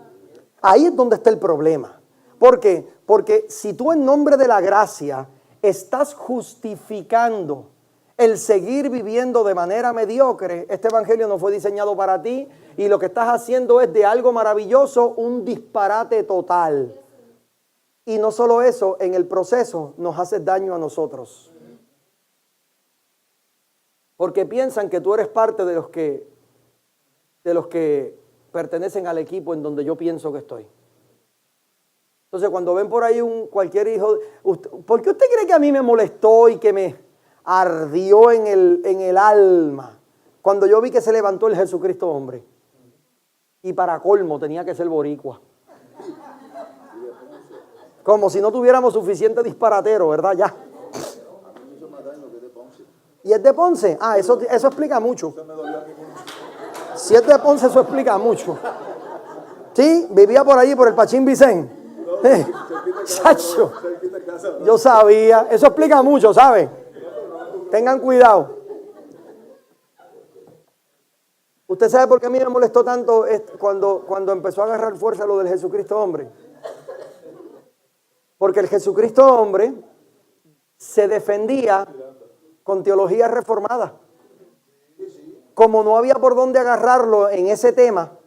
Speaker 1: Ahí es donde está el problema. ¿Por qué? Porque si tú en nombre de la gracia estás justificando el seguir viviendo de manera mediocre, este evangelio no fue diseñado para ti y lo que estás haciendo es de algo maravilloso un disparate total. Y no solo eso, en el proceso nos hace daño a nosotros. Porque piensan que tú eres parte de los que pertenecen al equipo en donde yo pienso que estoy. Entonces cuando ven por ahí cualquier hijo, ¿por qué usted cree que a mí me molestó y que me ardió en el alma cuando yo vi que se levantó el Jesucristo hombre? Y para colmo tenía que ser boricua. Como si no tuviéramos suficiente disparatero, ¿verdad? Ya. ¿Y es de Ponce? Eso explica mucho. Si es de Ponce, eso explica mucho. Sí, vivía por allí, por el Pachín Vicén. Chacho, yo sabía. Eso explica mucho, ¿saben? Tengan cuidado. ¿Usted sabe por qué a mí me molestó tanto cuando empezó a agarrar fuerza lo del Jesucristo hombre? Porque el Jesucristo hombre se defendía con teología reformada. Como no había por dónde agarrarlo en ese tema,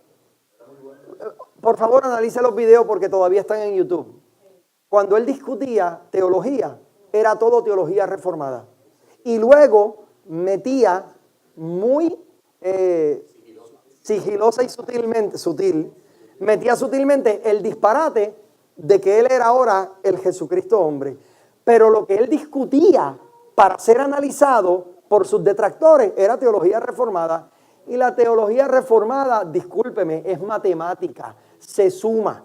Speaker 1: por favor analice los videos porque todavía están en YouTube. Cuando él discutía teología, era todo teología reformada. Y luego metía muy sigilosa y metía sutilmente el disparate de que él era ahora el Jesucristo hombre. Pero lo que él discutía para ser analizado por sus detractores era teología reformada. Y la teología reformada, discúlpeme, es matemática, se suma.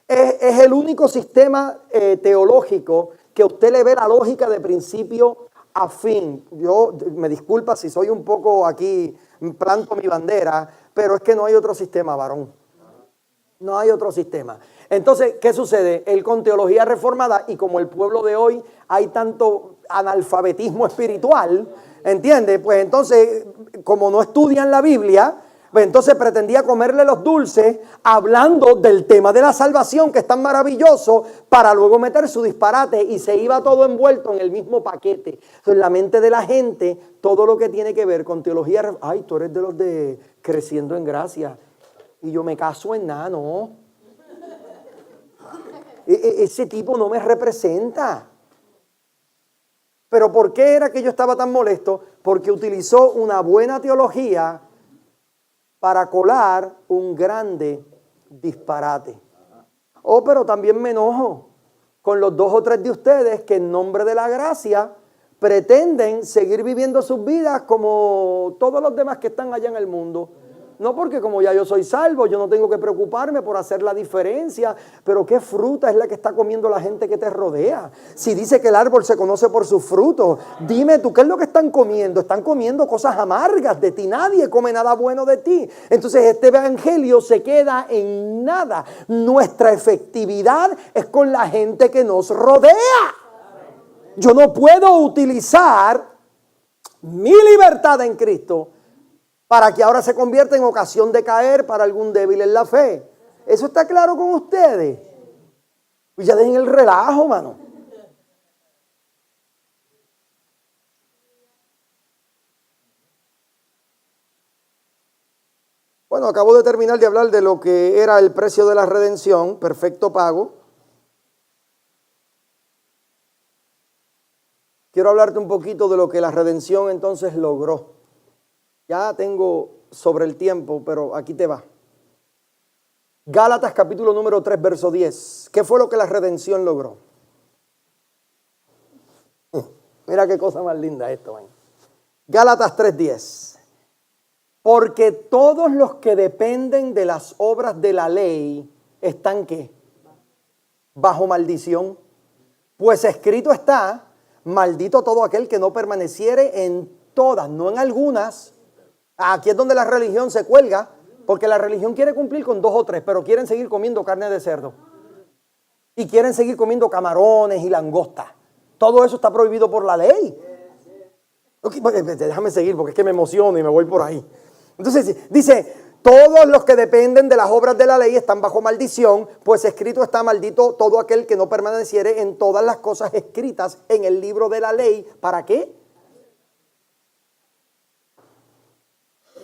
Speaker 1: Es el único sistema teológico que usted le ve la lógica de principio a fin. Yo me disculpa si soy un poco aquí, planto mi bandera, pero es que no hay otro sistema, varón. No hay otro sistema. Entonces, ¿qué sucede? Él con teología reformada, y como el pueblo de hoy hay tanto analfabetismo espiritual, ¿entiende? Pues entonces, como no estudian la Biblia, Pues entonces pretendía comerle los dulces hablando del tema de la salvación, que es tan maravilloso, para luego meter su disparate, y se iba todo envuelto en el mismo paquete. Entonces, en la mente de la gente, todo lo que tiene que ver con teología, ay, tú eres de los de creciendo en gracia, y yo me caso en nada, no. Ese tipo no me representa. Pero ¿por qué era que yo estaba tan molesto? Porque utilizó una buena teología para colar un grande disparate. Oh, pero también me enojo con los 2 o 3 de ustedes que en nombre de la gracia pretenden seguir viviendo sus vidas como todos los demás que están allá en el mundo. No, porque como ya yo soy salvo, yo no tengo que preocuparme por hacer la diferencia. Pero ¿qué fruta es la que está comiendo la gente que te rodea? Si dice que el árbol se conoce por sus frutos, dime tú, ¿qué es lo que están comiendo? Están comiendo cosas amargas de ti. Nadie come nada bueno de ti. Entonces este evangelio se queda en nada. Nuestra efectividad es con la gente que nos rodea. Yo no puedo utilizar mi libertad en Cristo para que ahora se convierta en ocasión de caer para algún débil en la fe. ¿Eso está claro con ustedes? Pues ya dejen el relajo, mano. Bueno, acabo de terminar de hablar de lo que era el precio de la redención, perfecto pago. Quiero hablarte un poquito de lo que la redención entonces logró. Ya tengo sobre el tiempo, pero aquí te va. Gálatas capítulo número 3, verso 10. ¿Qué fue lo que la redención logró? Mira qué cosa más linda esto, man. Gálatas 3:10. Porque todos los que dependen de las obras de la ley están ¿qué? Bajo maldición. Pues escrito está, maldito todo aquel que no permaneciere en todas, no en algunas. Aquí es donde la religión se cuelga, porque la religión quiere cumplir con 2 o 3, pero quieren seguir comiendo carne de cerdo. Y quieren seguir comiendo camarones y langostas. Todo eso está prohibido por la ley. Okay, déjame seguir porque es que me emociono y me voy por ahí. Entonces dice, todos los que dependen de las obras de la ley están bajo maldición, pues escrito está, maldito todo aquel que no permaneciere en todas las cosas escritas en el libro de la ley. ¿Para qué?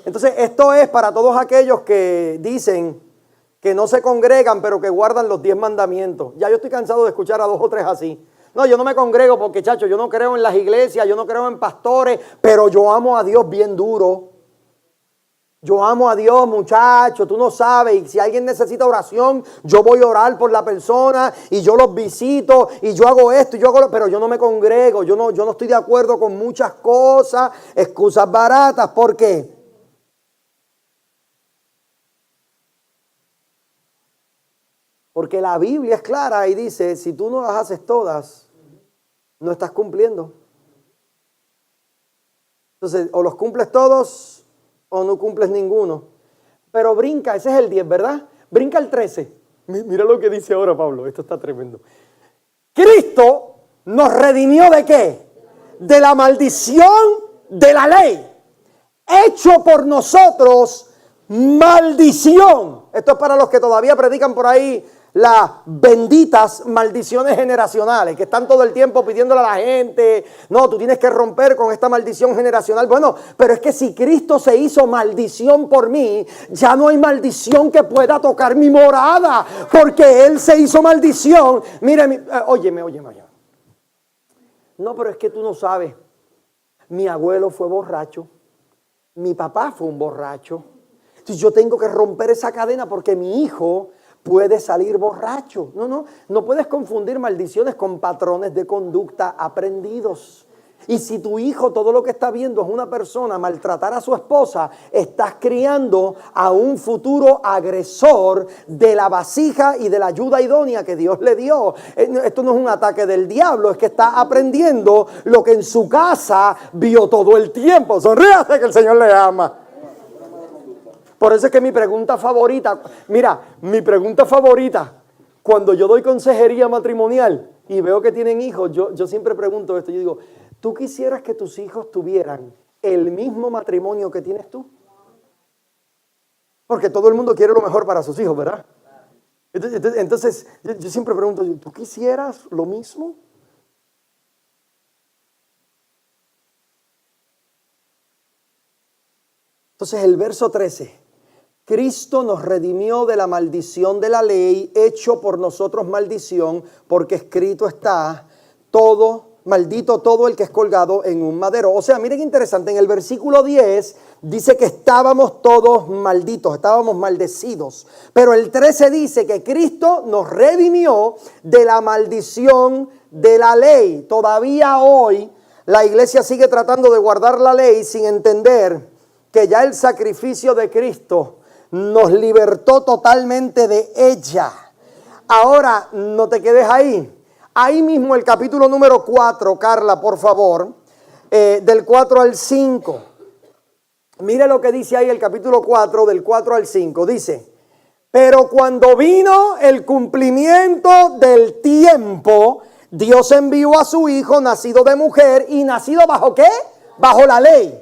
Speaker 1: Entonces, esto es para todos aquellos que dicen que no se congregan, pero que guardan los 10 mandamientos. Ya yo estoy cansado de escuchar a 2 o 3 así. No, yo no me congrego porque, chacho, yo no creo en las iglesias, yo no creo en pastores, pero yo amo a Dios bien duro. Yo amo a Dios, muchacho, tú no sabes. Y si alguien necesita oración, yo voy a orar por la persona y yo los visito y yo hago esto y yo hago lo, pero yo no me congrego, yo no estoy de acuerdo con muchas cosas, excusas baratas. ¿Por qué? Porque la Biblia es clara y dice, si tú no las haces todas, no estás cumpliendo. Entonces, o los cumples todos o no cumples ninguno. Pero brinca, ese es el 10, ¿verdad? Brinca el 13. Mira lo que dice ahora Pablo, esto está tremendo. Cristo nos redimió ¿de qué? De la maldición de la ley. Hecho por nosotros maldición. Esto es para los que todavía predican por ahí las benditas maldiciones generacionales, que están todo el tiempo pidiéndole a la gente, no, tú tienes que romper con esta maldición generacional. Bueno, pero es que si Cristo se hizo maldición por mí, ya no hay maldición que pueda tocar mi morada, porque Él se hizo maldición. Mire, óyeme. No, pero es que tú no sabes, mi abuelo fue borracho, mi papá fue un borracho, entonces yo tengo que romper esa cadena porque mi hijo puede salir borracho. No puedes confundir maldiciones con patrones de conducta aprendidos. Y si tu hijo todo lo que está viendo es una persona maltratar a su esposa, estás criando a un futuro agresor de la vasija y de la ayuda idónea que Dios le dio. Esto no es un ataque del diablo, es que está aprendiendo lo que en su casa vio todo el tiempo. Sonríase que el Señor le ama. Por eso es que mi pregunta favorita, cuando yo doy consejería matrimonial y veo que tienen hijos, yo siempre pregunto esto, yo digo, ¿tú quisieras que tus hijos tuvieran el mismo matrimonio que tienes tú? Porque todo el mundo quiere lo mejor para sus hijos, ¿verdad? Entonces yo siempre pregunto, ¿tú quisieras lo mismo? Entonces el verso 13, Cristo nos redimió de la maldición de la ley, hecho por nosotros maldición, porque escrito está, maldito todo el que es colgado en un madero. O sea, miren qué interesante, en el versículo 10 dice que estábamos todos malditos, estábamos maldecidos. Pero el 13 dice que Cristo nos redimió de la maldición de la ley. Todavía hoy la iglesia sigue tratando de guardar la ley sin entender que ya el sacrificio de Cristo nos libertó totalmente de ella. Ahora, no te quedes ahí. Ahí mismo el capítulo número 4, Carla, por favor, del 4 al 5. Mire lo que dice ahí el capítulo 4, del 4 al 5. Dice, pero cuando vino el cumplimiento del tiempo, Dios envió a su Hijo, nacido de mujer, y nacido ¿bajo qué? Bajo la ley.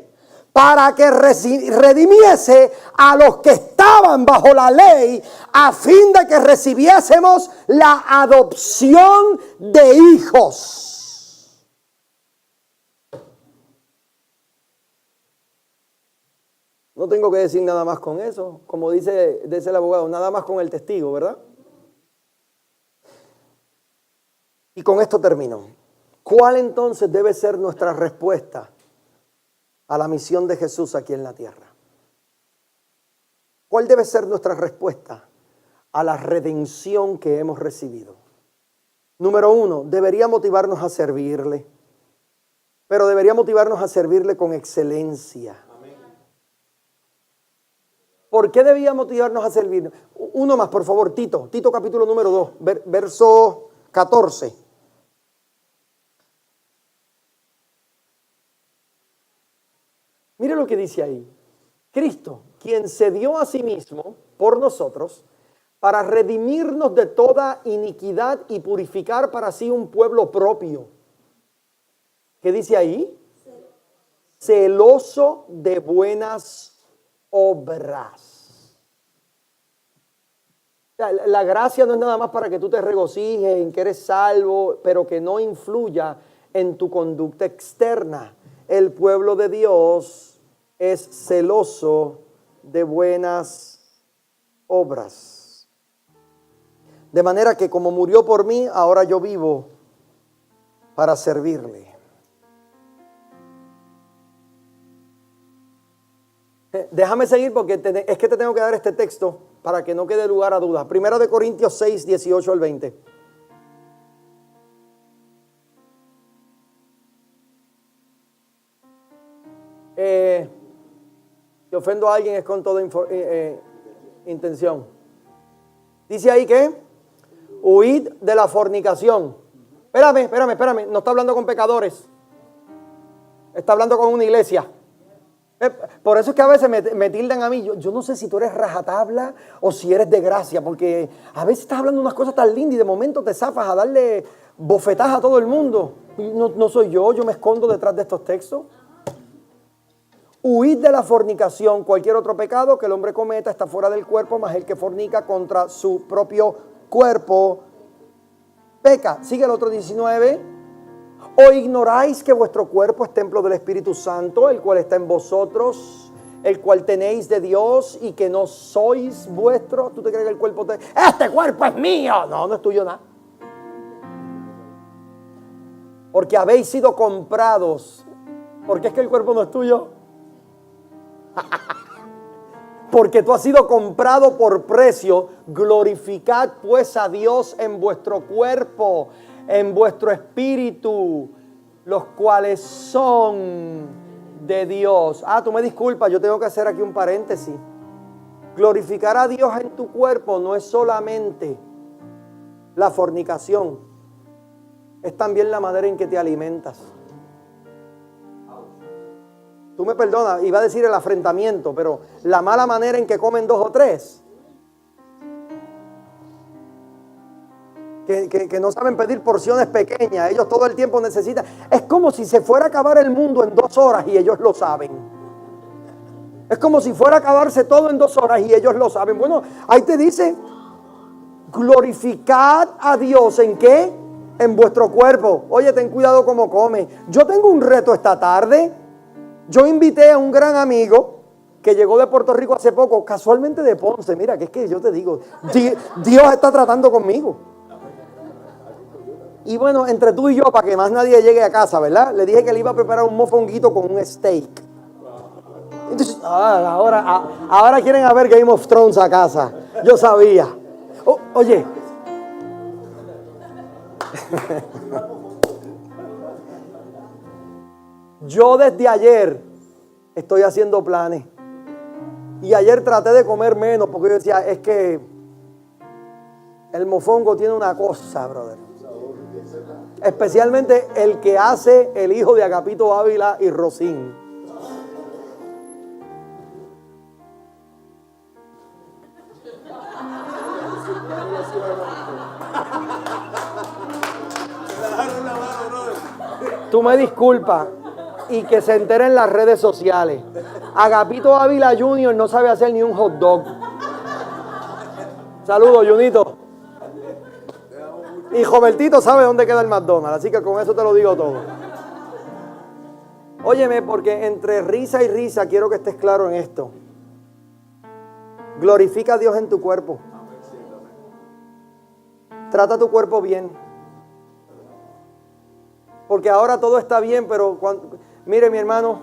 Speaker 1: Para que redimiese a los que estaban bajo la ley, a fin de que recibiésemos la adopción de hijos. No tengo que decir nada más con eso, como dice el abogado, nada más con el testigo, ¿verdad? Y con esto termino. ¿Cuál entonces debe ser nuestra respuesta a la misión de Jesús aquí en la tierra? ¿Cuál debe ser nuestra respuesta a la redención que hemos recibido? Número 1, debería motivarnos a servirle, pero debería motivarnos a servirle con excelencia. ¿Por qué debía motivarnos a servirle? Uno más, por favor, Tito capítulo número 2, verso 14. Mire lo que dice ahí. Cristo, quien se dio a sí mismo por nosotros para redimirnos de toda iniquidad y purificar para sí un pueblo propio. ¿Qué dice ahí? Celoso de buenas obras. La gracia no es nada más para que tú te regocijes en que eres salvo, pero que no influya en tu conducta externa. El pueblo de Dios es celoso de buenas obras. De manera que como murió por mí, ahora yo vivo para servirle. Déjame seguir porque es que te tengo que dar este texto para que no quede lugar a dudas. Primera de Corintios 6, 18 al 20. Si ofendo a alguien es con toda intención. Dice ahí que huid de la fornicación. Espérame. No está hablando con pecadores. Está hablando con una iglesia. Por eso es que a veces me tildan a mí. Yo no sé si tú eres rajatabla o si eres de gracia, porque a veces estás hablando unas cosas tan lindas y de momento te zafas a darle bofetadas a todo el mundo. No soy yo me escondo detrás de estos textos. Huid de la fornicación. Cualquier otro pecado que el hombre cometa está fuera del cuerpo, mas el que fornica contra su propio cuerpo peca. Sigue el otro 19. ¿O ignoráis que vuestro cuerpo es templo del Espíritu Santo, el cual está en vosotros, el cual tenéis de Dios y que no sois vuestro? ¿Tú te crees que el cuerpo este cuerpo es mío? No es tuyo nada. Porque habéis sido comprados. ¿Por qué es que el cuerpo no es tuyo? Porque tú has sido comprado por precio. Glorificad pues a Dios en vuestro cuerpo, en vuestro espíritu, los cuales son de Dios. Tú me disculpas, yo tengo que hacer aquí un paréntesis. Glorificar a Dios en tu cuerpo no es solamente la fornicación, es también la manera en que te alimentas. Tú me perdonas, iba a decir el afrentamiento, pero la mala manera en que comen 2 o 3. Que no saben pedir porciones pequeñas. Ellos todo el tiempo necesitan. Es como si se fuera a acabar el mundo en 2 horas y ellos lo saben. Es como si fuera a acabarse todo en 2 horas y ellos lo saben. Bueno, ahí te dice, glorificad a Dios. ¿En qué? En vuestro cuerpo. Oye, ten cuidado cómo come. Yo tengo un reto esta tarde. Yo invité a un gran amigo que llegó de Puerto Rico hace poco, casualmente de Ponce. Mira, que es que yo te digo, Dios está tratando conmigo. Y bueno, entre tú y yo, para que más nadie llegue a casa, ¿verdad? Le dije que le iba a preparar un mofonguito con un steak. Entonces, ahora quieren a ver Game of Thrones a casa. Yo sabía. Oye. Yo desde ayer estoy haciendo planes. Y ayer traté de comer menos porque yo decía, es que el mofongo tiene una cosa, brother. Especialmente el que hace el hijo de Agapito Ávila y Rosín. Tú me disculpas y que se enteren en las redes sociales. Agapito Ávila Jr. no sabe hacer ni un hot dog. Saludos, Junito. Y Robertito sabe dónde queda el McDonald's, así que con eso te lo digo todo. Óyeme, porque entre risa y risa quiero que estés claro en esto. Glorifica a Dios en tu cuerpo. Trata tu cuerpo bien. Porque ahora todo está bien, pero mire mi hermano,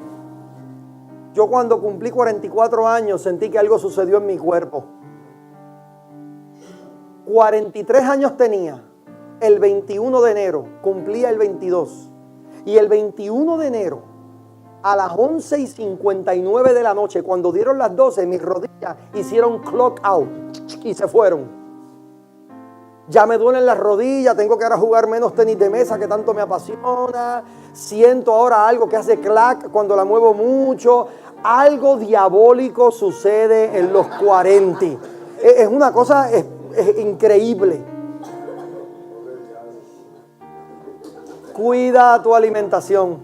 Speaker 1: yo cuando cumplí 44 años sentí que algo sucedió en mi cuerpo. 43 años tenía. El 21 de enero, cumplía el 22. Y el 21 de enero, a las 11:59 de la noche, cuando dieron las 12, mis rodillas hicieron clock out y se fueron. Ya me duelen las rodillas, tengo que ahora jugar menos tenis de mesa que tanto me apasiona. Siento ahora algo que hace clac cuando la muevo mucho. Algo diabólico sucede en los 40. Es una cosa es increíble. Cuida tu alimentación.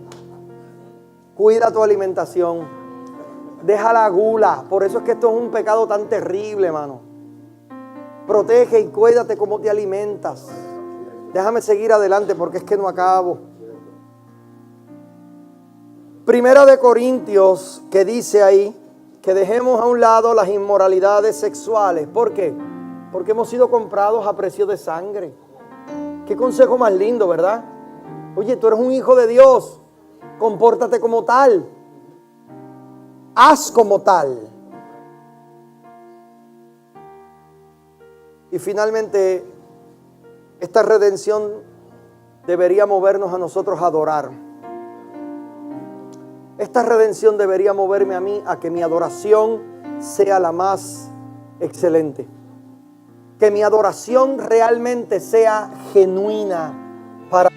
Speaker 1: Cuida tu alimentación. Deja la gula. Por eso es que esto es un pecado tan terrible, hermano. Protege y cuídate cómo te alimentas. Déjame seguir adelante porque es que no acabo. Primera de Corintios, que dice ahí que dejemos a un lado las inmoralidades sexuales. ¿Por qué? Porque hemos sido comprados a precio de sangre. Qué consejo más lindo, ¿verdad? Oye, tú eres un hijo de Dios. Compórtate como tal. Haz como tal. Y finalmente, esta redención debería movernos a nosotros a adorar. Esta redención debería moverme a mí a que mi adoración sea la más excelente. Que mi adoración realmente sea genuina para